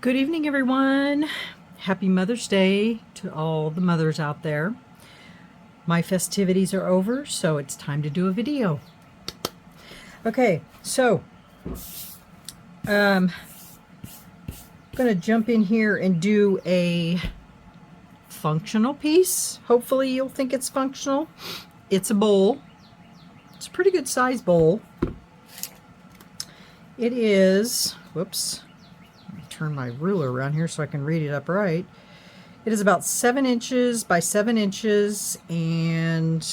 Good evening, everyone. Happy Mother's Day to all the mothers out there. My festivities are over, so it's time to do a video. Okay, so I'm going to jump in here and do a functional piece. Hopefully you'll think it's functional. It's a bowl. It's a pretty good size bowl. It is, whoops, let me turn my ruler around here so I can read it up right. It is about 7 inches by 7 inches and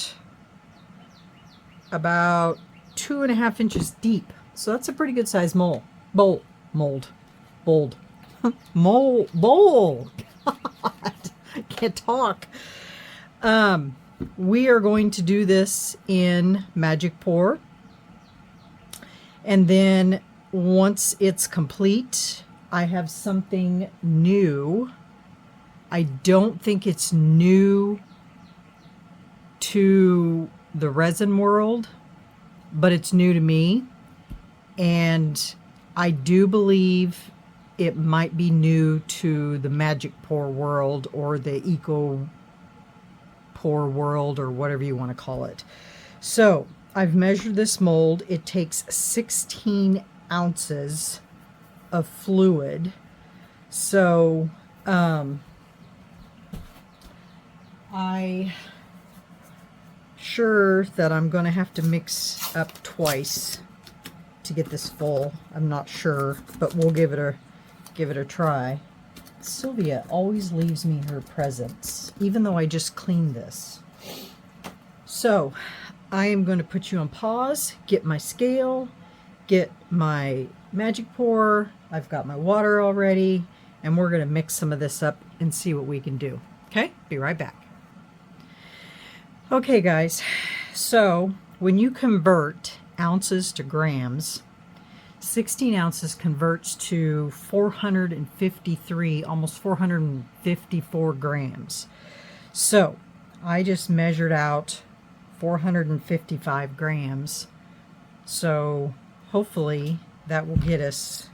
about 2.5 inches deep. So that's a pretty good size bowl. God, can't talk. We are going to do this in Magic Pour. And then once it's complete, I have something new. I don't think it's new to the resin world, but it's new to me. And I do believe it might be new to the Magic Pour world or the Eco Pour world or whatever you want to call it. So I've measured this mold. It takes 16 ounces of fluid. So I sure that I'm going to have to mix up twice to get this full. I'm not sure, but we'll give it a try. Sylvia always leaves me her presents, even though I just cleaned this. So I am going to put you on pause, get my scale, get my Magic Pour. I've got my water already, and we're going to mix some of this up and see what we can do. Okay, be right back. Okay, guys, so when you convert ounces to grams, 16 ounces converts to 453, almost 454 grams. So I just measured out 455 grams. So hopefully that will get us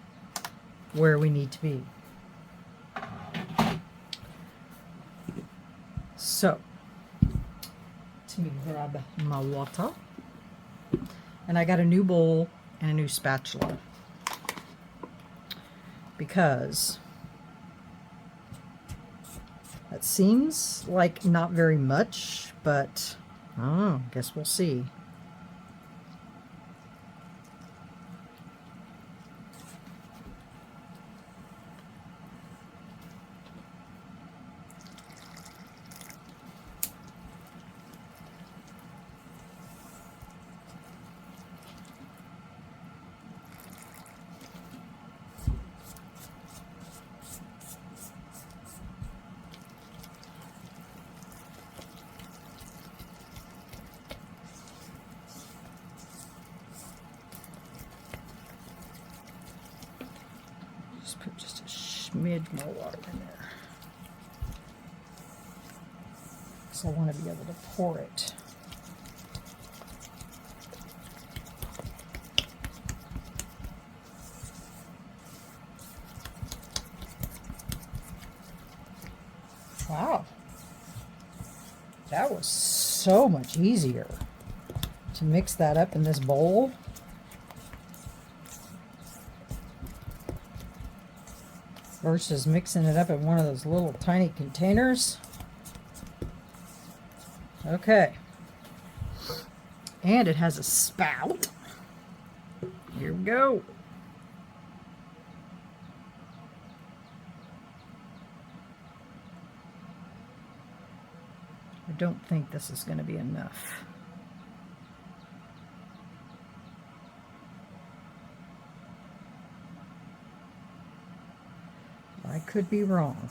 where we need to be. So let me grab my water. And I got a new bowl and a new spatula, because that seems like not very much, but I don't know, guess we'll see. Just put just a smidge more water in there, because I want to be able to pour it. Wow, that was so much easier to mix that up in this bowl. Versus mixing it up in one of those little tiny containers. Okay. And it has a spout. Here we go. I don't think this is going to be enough. I could be wrong.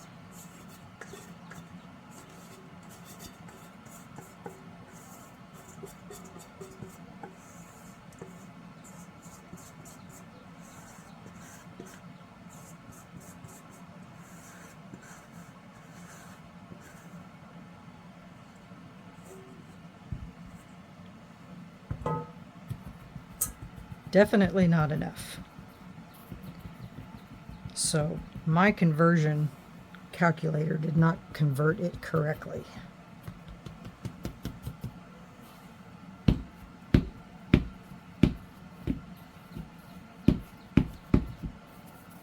Definitely not enough. So So my conversion calculator did not convert it correctly.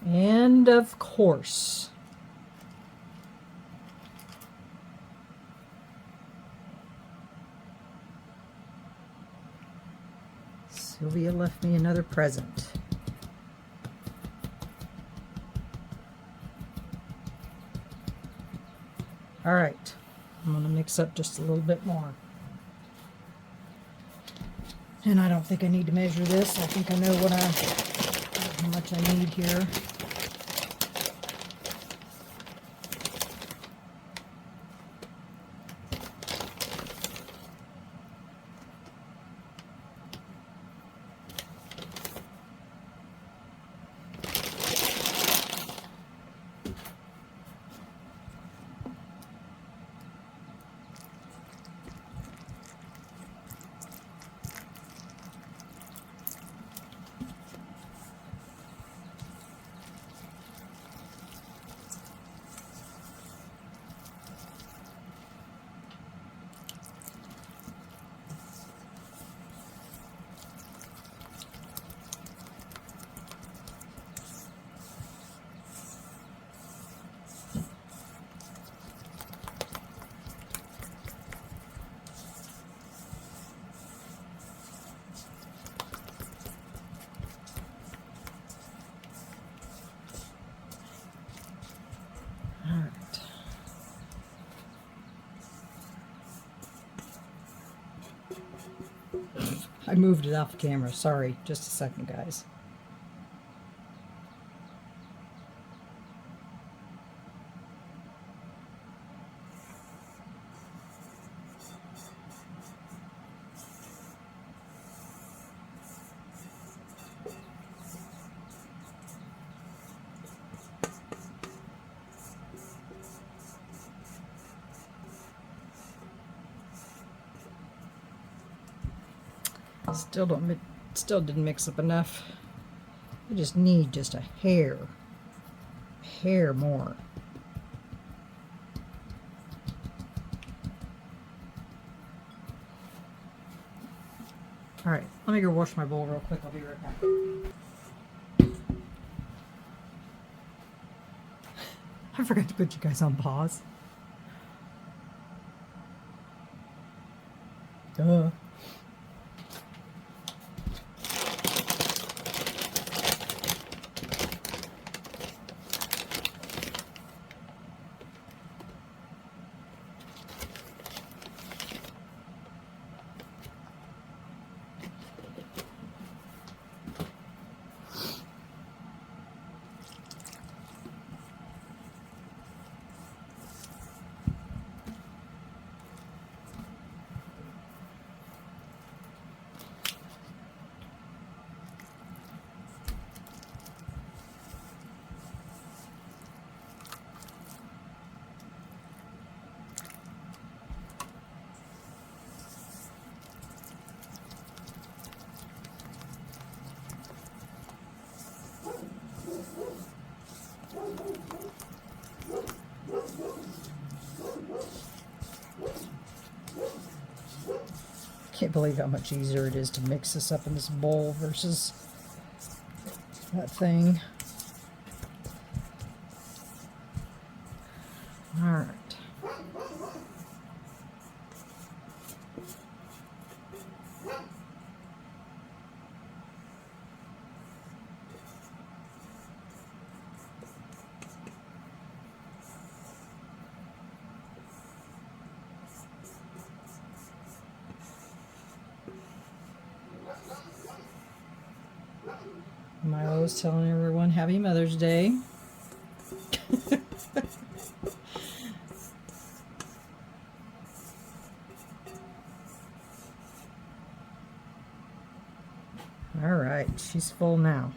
And of course, Sylvia left me another present. All right, I'm going to mix up just a little bit more. And I don't think I need to measure this. I think I know how much I need here. I moved it off camera. Sorry, just a second, guys. Still didn't mix up enough. I just need just a hair more. All right, let me go wash my bowl real quick. I'll be right back. I forgot to put you guys on pause. Duh. Can't believe how much easier it is to mix this up in this bowl versus that thing. All right. Milo's telling everyone Happy Mother's Day. All right, she's full now.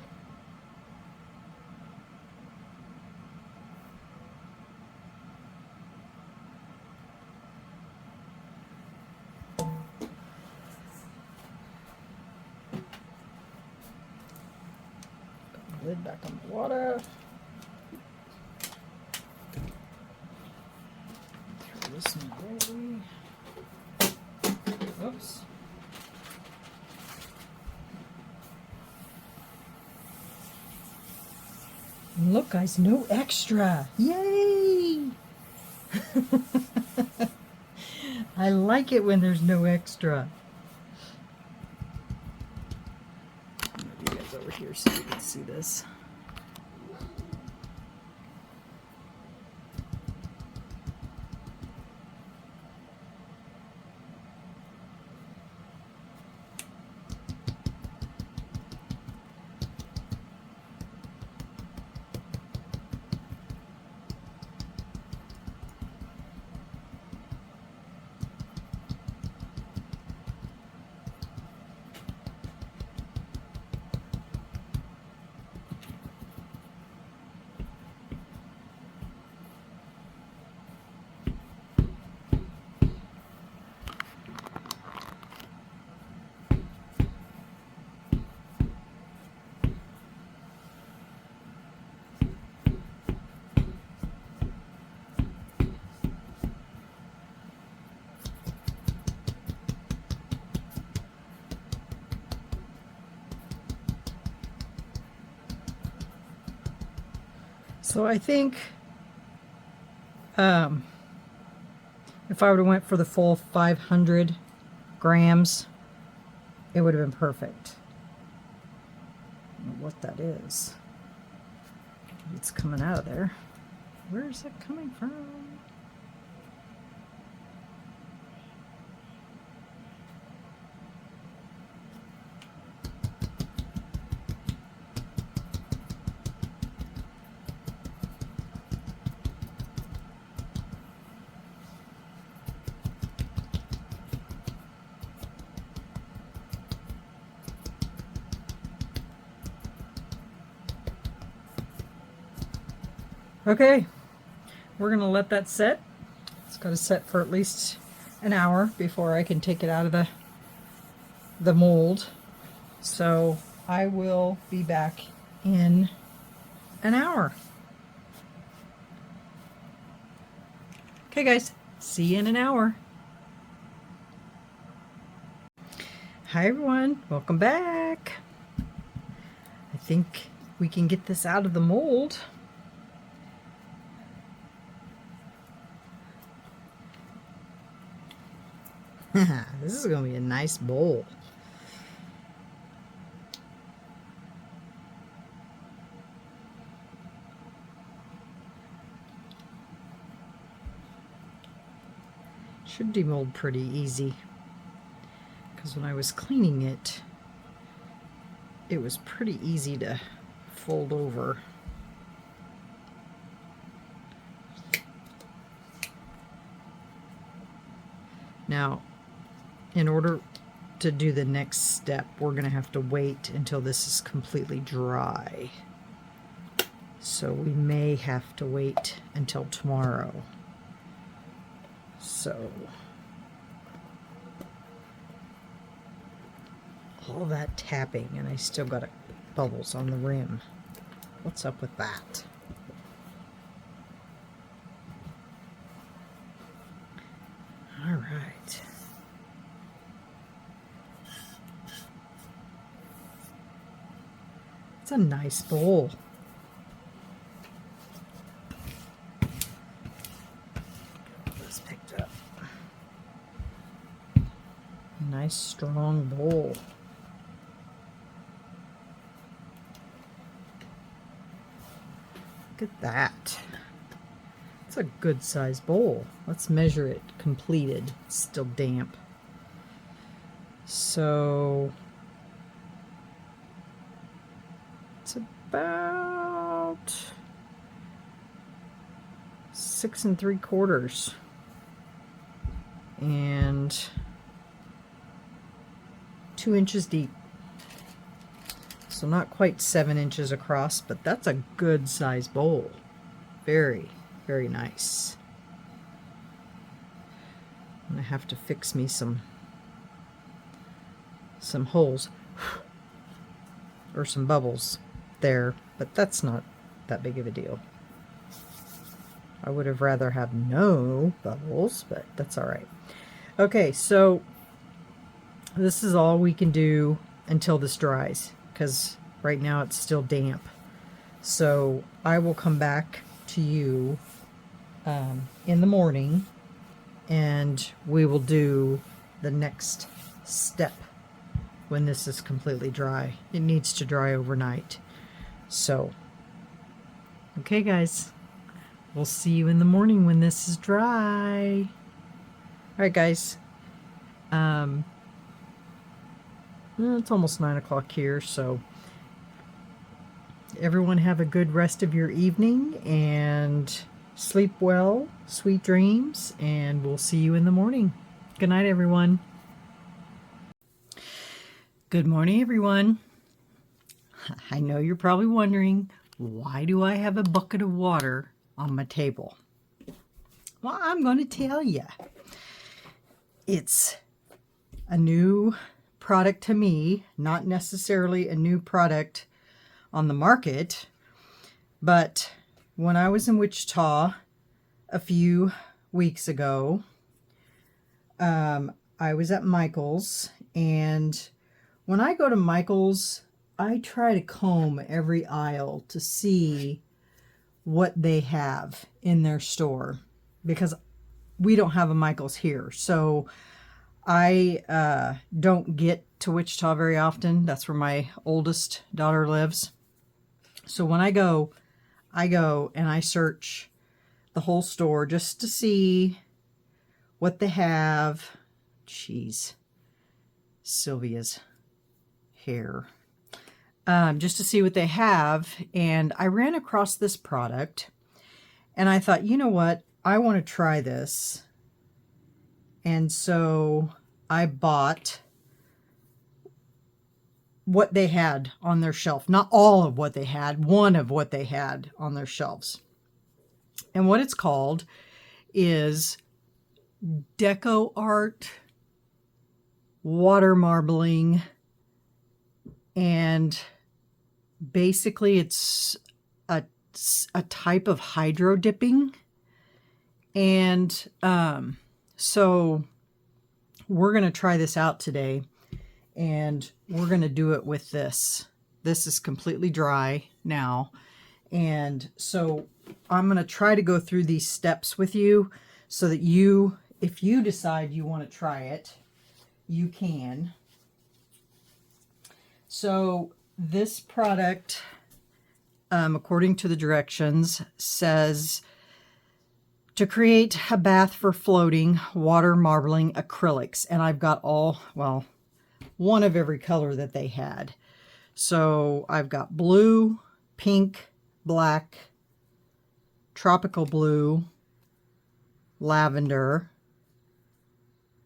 Lid back on the water. some gravy. Oops. And look, guys, no extra. Yay! I like it when there's no extra. Move you guys over here so you can see this. So I think if I would have went for the full 500 grams, it would have been perfect. I don't know what that is. It's coming out of there. Where is it coming from? Okay, we're gonna let that set. It's got to set for at least an hour before I can take it out of the mold. So I will be back in an hour. Okay guys, see you in an hour. Hi everyone, welcome back. I think we can get this out of the mold. This is going to be a nice bowl. Should demold pretty easy, because when I was cleaning it, it was pretty easy to fold over. Now, in order to do the next step, we're going to have to wait until this is completely dry. So we may have to wait until tomorrow. So, all that tapping, and I still got bubbles on the rim. What's up with that? All right. It's a nice bowl. This picked up. Nice strong bowl. Look at that. It's a good sized bowl. Let's measure it completed. It's still damp. So it's about 6 3/4 and 2 inches deep. So not quite 7 inches across, but that's a good size bowl. Very, very nice. I'm gonna have to fix me some holes or some bubbles there, but that's not that big of a deal. I would have rather have no bubbles, but that's all right. Okay, so this is all we can do until this dries, because right now it's still damp. So I will come back to you in the morning, and we will do the next step when this is completely dry. It needs to dry overnight. So, okay guys, we'll see you in the morning when this is dry. All right guys, well, it's almost 9 o'clock here, so everyone have a good rest of your evening and sleep well, sweet dreams, and we'll see you in the morning. Good night, everyone. Good morning, everyone. I know you're probably wondering, why do I have a bucket of water on my table? Well, I'm going to tell you. It's a new product to me, not necessarily a new product on the market, but when I was in Wichita a few weeks ago, I was at Michael's, and when I go to Michael's, I try to comb every aisle to see what they have in their store, because we don't have a Michael's here. So I don't get to Wichita very often. That's where my oldest daughter lives. So when I go and I search the whole store just to see what they have. Jeez, Sylvia's hair. Just to see what they have. And I ran across this product and I thought, you know what? I want to try this. And so I bought what they had on their shelf. Not all of what they had, one of what they had on their shelves. And what it's called is DecoArt water marbling, and basically it's a type of hydro dipping. And so we're going to try this out today, and we're going to do it with this. This is completely dry now, and so I'm going to try to go through these steps with you so that you, if you decide you want to try it, you can. So this product, according to the directions, says to create a bath for floating water marbling acrylics. And I've got all, well, one of every color that they had. So I've got blue, pink, black, tropical blue, lavender,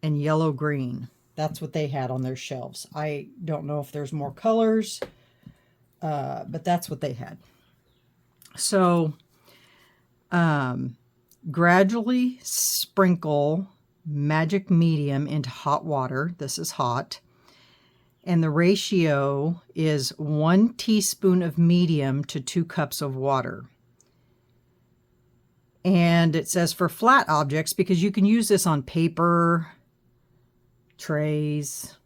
and yellow green. That's what they had on their shelves. I don't know if there's more colors, but that's what they had. So gradually sprinkle magic medium into hot water. This is hot. And the ratio is 1 teaspoon of medium to 2 cups of water. And it says for flat objects, because you can use this on paper, trays,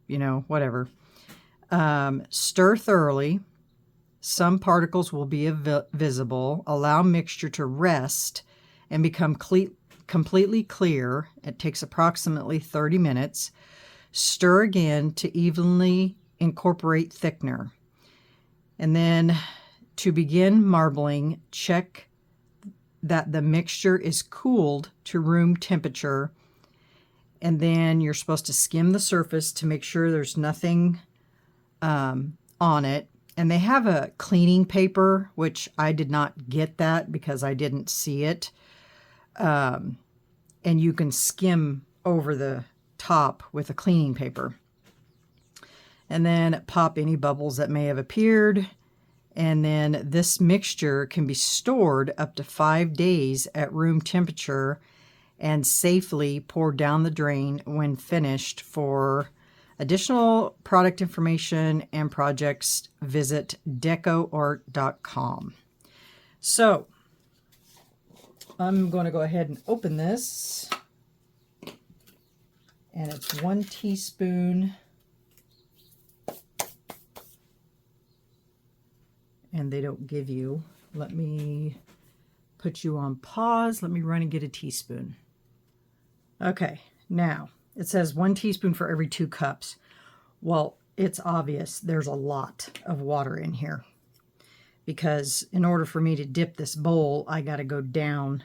you know, whatever. Stir thoroughly. Some particles will be visible. Allow mixture to rest and become completely clear. It takes approximately 30 minutes. Stir again to evenly incorporate thickener. And then to begin marbling, check that the mixture is cooled to room temperature. And then you're supposed to skim the surface to make sure there's nothing on it. And they have a cleaning paper, which I did not get that because I didn't see it. And you can skim over the top with a cleaning paper. And then pop any bubbles that may have appeared. And then this mixture can be stored up to 5 days at room temperature and safely poured down the drain when finished. For additional product information and projects, visit DecoArt.com. So I'm going to go ahead and open this. And it's 1 teaspoon. And they don't give you. Let me put you on pause. Let me run and get a teaspoon. Okay, now it says 1 teaspoon for every 2 cups. Well, it's obvious there's a lot of water in here, because in order for me to dip this bowl, I got to go down.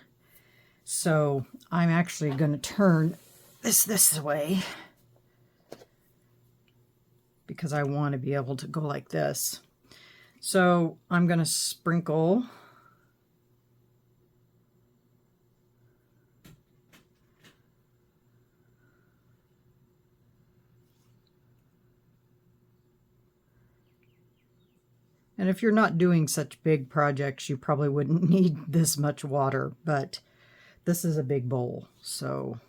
So I'm actually going to turn this way, because I want to be able to go like this. So I'm going to sprinkle And if you're not doing such big projects, you probably wouldn't need this much water, but this is a big bowl, so.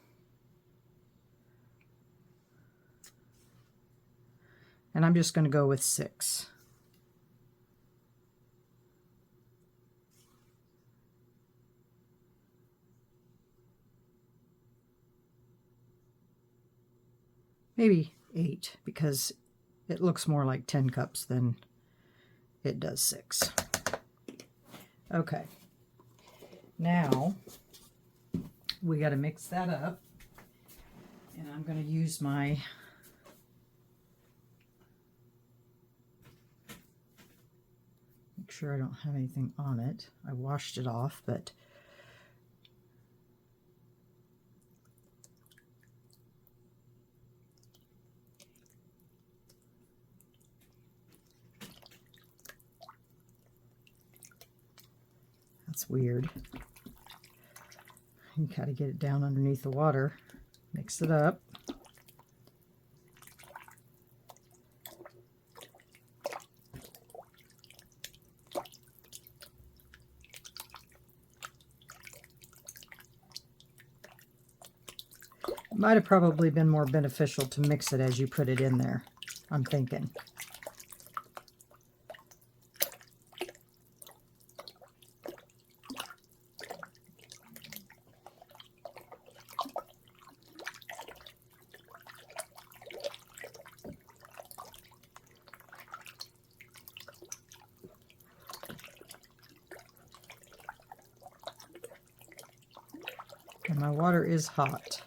And I'm just going to go with 6. Maybe 8, because it looks more like 10 cups than it does 6. Okay, now we got to mix that up, and I'm going to use my make sure I don't have anything on it. I washed it off, but that's weird. You got to get it down underneath the water. Mix it up. It might have probably been more beneficial to mix it as you put it in there, I'm thinking. And my water is hot.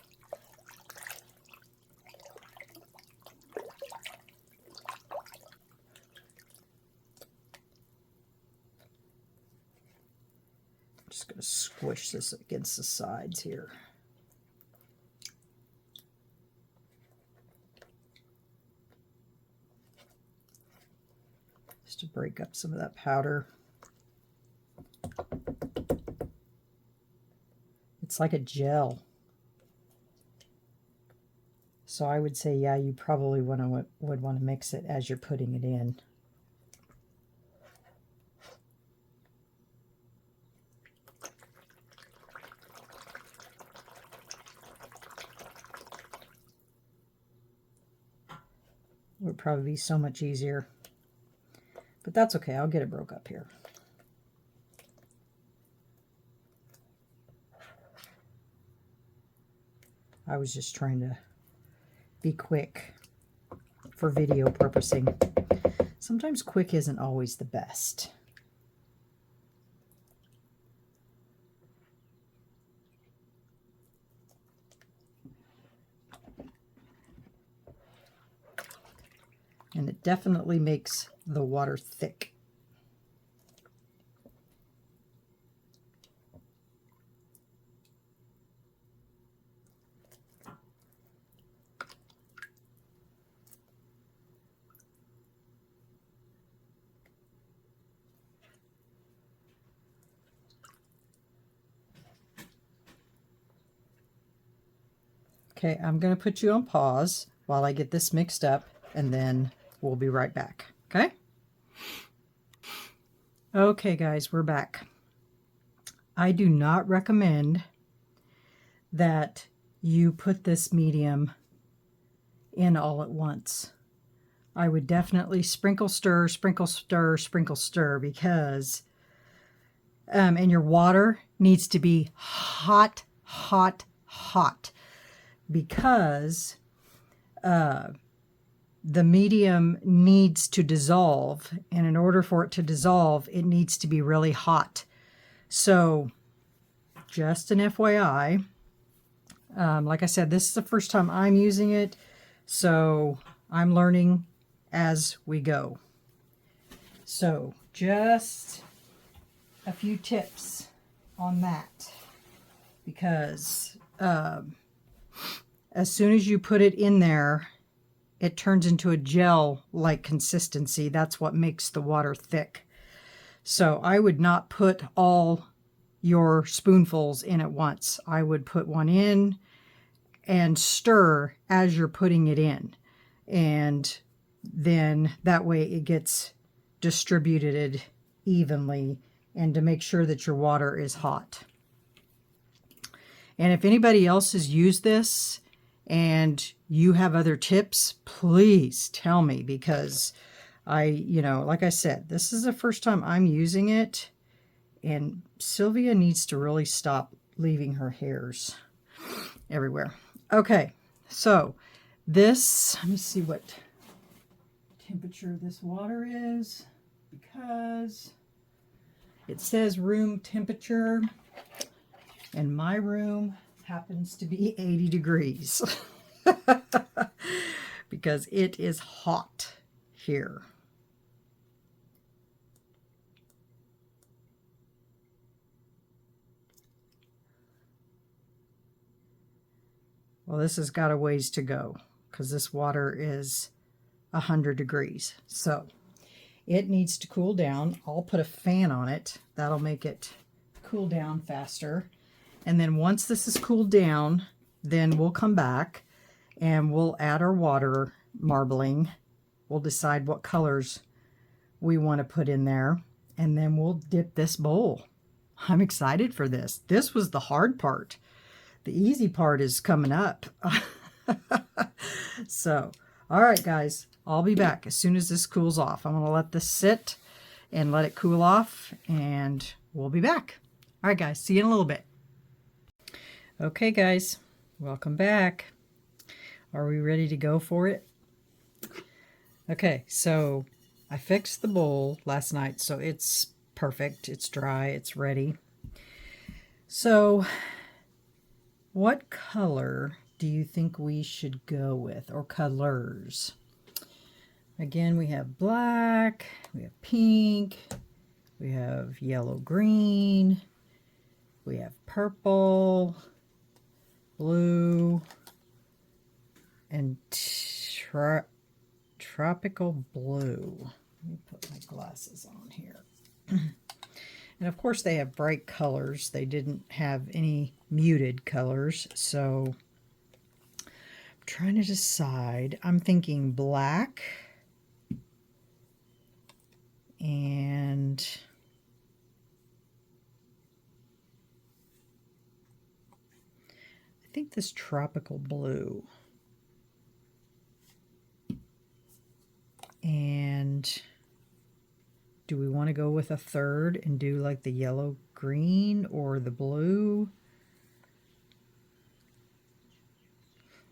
I'm just going to squish this against the sides here. Just to break up some of that powder. It's like a gel. So I would say, yeah, you probably would want to mix it as you're putting it in. It would probably be so much easier. But that's okay, I'll get it broke up here. I was just trying to be quick for video purposing. Sometimes quick isn't always the best. And it definitely makes the water thick. Okay, I'm going to put you on pause while I get this mixed up, and then we'll be right back, okay? Okay, guys, we're back. I do not recommend that you put this medium in all at once. I would definitely sprinkle, stir, sprinkle, stir, sprinkle, stir, because and your water needs to be hot, hot, hot, because the medium needs to dissolve, and in order for it to dissolve, it needs to be really hot. So just an FYI, like I said, this is the first time I'm using it, so I'm learning as we go. So just a few tips on that, because as soon as you put it in there, it turns into a gel-like consistency. That's what makes the water thick. So I would not put all your spoonfuls in at once. I would put one in and stir as you're putting it in. And then that way it gets distributed evenly, and to make sure that your water is hot. And if anybody else has used this and you have other tips, please tell me, because like I said, this is the first time I'm using it, and Sylvia needs to really stop leaving her hairs everywhere. Okay, so this, let me see what temperature this water is, because it says room temperature, and my room happens to be 80 degrees because it is hot here. Well, this has got a ways to go because this water is 100 degrees. So it needs to cool down. I'll put a fan on it. That'll make it cool down faster. And then once this is cooled down, then we'll come back and we'll add our water marbling. We'll decide what colors we want to put in there, and then we'll dip this bowl. I'm excited for this. This was the hard part. The easy part is coming up. So, all right, guys, I'll be back as soon as this cools off. I'm going to let this sit and let it cool off, and we'll be back. All right, guys, see you in a little bit. Okay, guys, welcome back. Are we ready to go for it? Okay, so I fixed the bowl last night, so it's perfect. It's dry. It's ready. So what color do you think we should go with, or colors? Again, we have black, we have pink, we have yellow green, we have purple, blue, and tropical blue. Let me put my glasses on here. And of course they have bright colors. They didn't have any muted colors, so I'm trying to decide. I'm thinking black and I think this tropical blue. And do we want to go with a third and do like the yellow green or the blue?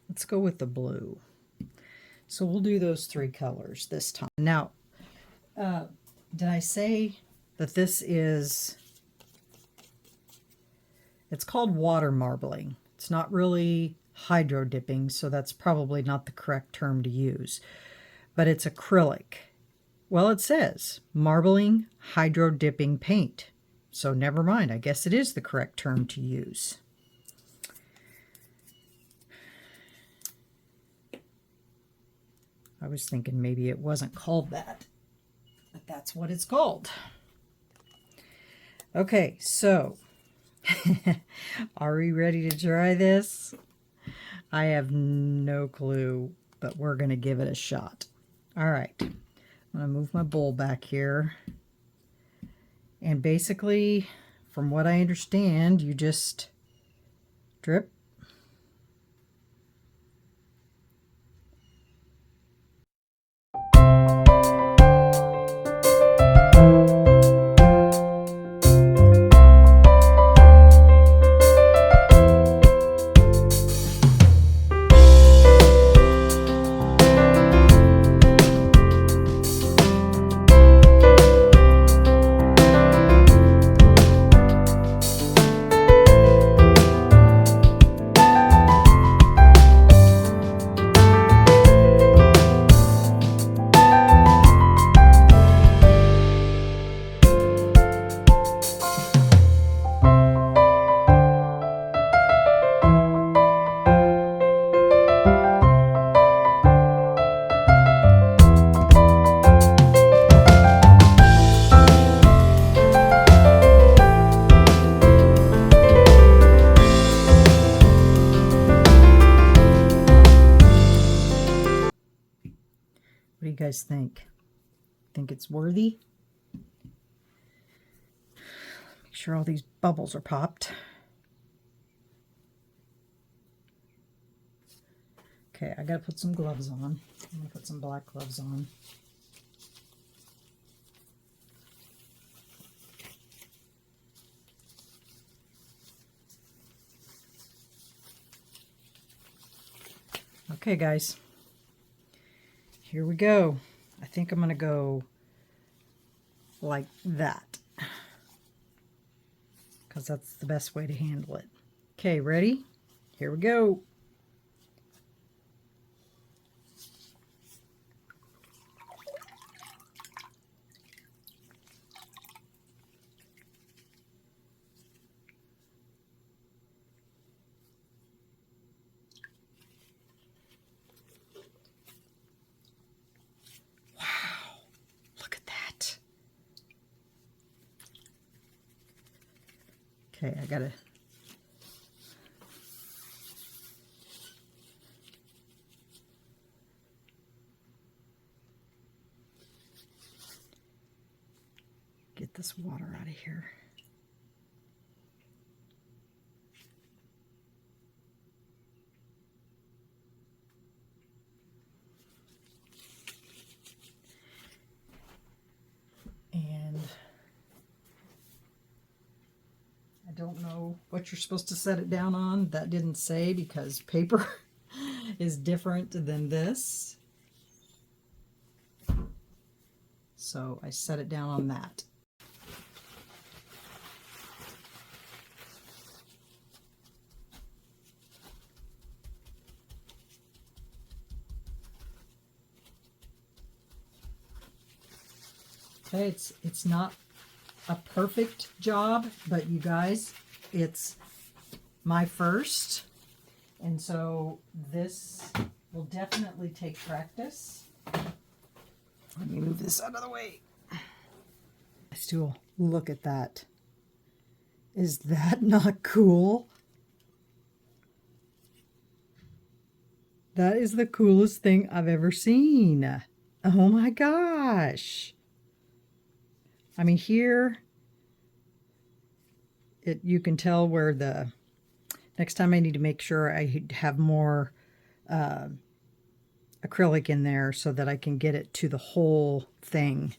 Let's go with the blue. So we'll do those three colors this time. Now, did I say that this is, it's called water marbling. It's not really hydro dipping, so that's probably not the correct term to use. But it's acrylic. Well, it says marbling hydro dipping paint. So never mind, I guess it is the correct term to use. I was thinking maybe it wasn't called that, but that's what it's called. Okay, so are we ready to try this? I have no clue, but we're going to give it a shot. All right, I'm going to move my bowl back here. And basically, from what I understand, you just drip. What do you guys think? Think it's worthy? Make sure all these bubbles are popped. Okay, I gotta put some gloves on. I'm gonna put some black gloves on. Okay, guys, here we go. I think I'm gonna go like that, because that's the best way to handle it. Okay, ready? Here we go. Okay, I gotta get this water out of here. And I don't know what you're supposed to set it down on. That didn't say, because paper is different than this. So I set it down on that. Okay, it's not a perfect job, but you guys, it's my first, and so this will definitely take practice. Let me move this out of the way. Stool, look at that. Is that not cool? That is the coolest thing I've ever seen. Oh my gosh. I mean, here, you can tell where the, next time I need to make sure I have more acrylic in there so that I can get it to the whole thing.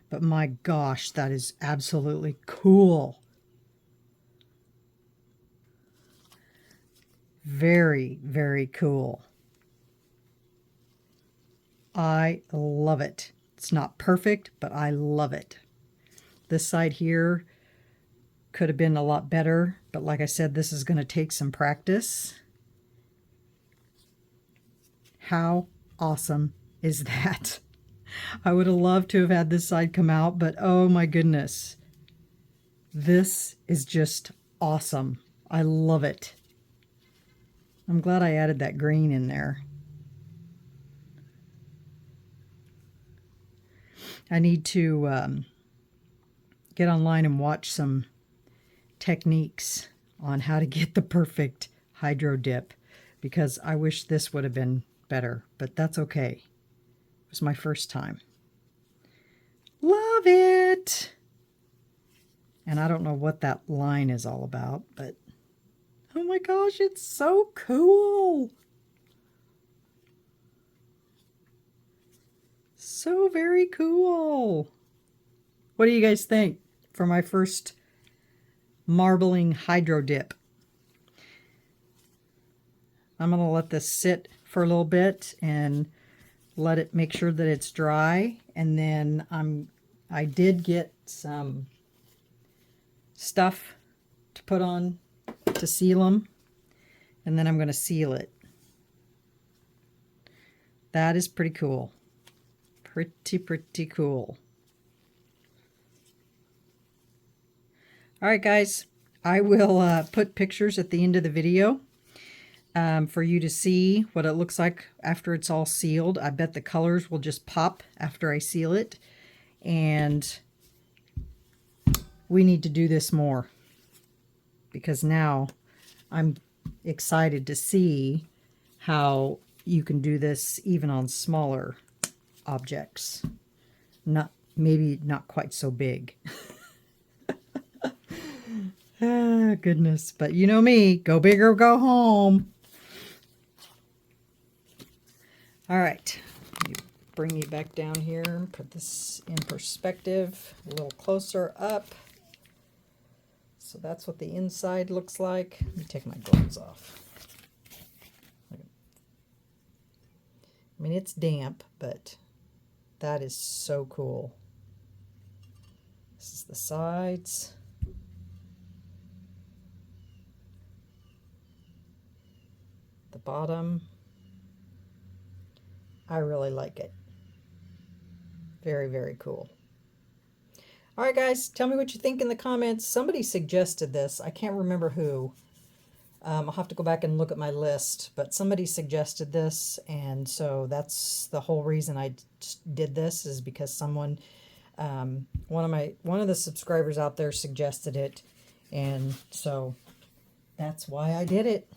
But my gosh, that is absolutely cool. Very, very cool. I love it. It's not perfect, but I love it. This side here could have been a lot better, but like I said, this is going to take some practice. How awesome is that? I would have loved to have had this side come out, but oh my goodness. This is just awesome. I love it. I'm glad I added that green in there. I need to get online and watch some techniques on how to get the perfect hydro dip, because I wish this would have been better, but that's okay. It was my first time. Love it! And I don't know what that line is all about, but oh my gosh, it's so cool! So very cool! What do you guys think for my first marbling hydro dip? I'm going to let this sit for a little bit and let it make sure that it's dry, and then I did get some stuff to put on to seal them, and then I'm going to seal it. That is pretty cool. Pretty cool. All right, guys, I will put pictures at the end of the video for you to see what it looks like after it's all sealed. I bet the colors will just pop after I seal it, and we need to do this more, because now I'm excited to see how you can do this even on smaller objects. Maybe not quite so big. Ah, goodness. But you know me, go big or go home. All right. Let me bring you back down here and put this in perspective a little closer up. So that's what the inside looks like. Let me take my gloves off. I mean, it's damp, but that is so cool. This is the sides. The bottom. I really like it. Very, very cool. All right, guys, tell me what you think in the comments. Somebody suggested this. I can't remember who. I'll have to go back and look at my list, but somebody suggested this, and so that's the whole reason I did this, is because someone, one of the subscribers out there suggested it, and so that's why I did it.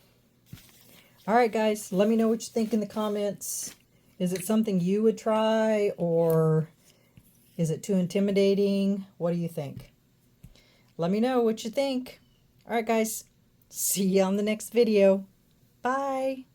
All right, guys, let me know what you think in the comments. Is it something you would try, or is it too intimidating? What do you think? Let me know what you think. All right, guys. See you on the next video. Bye.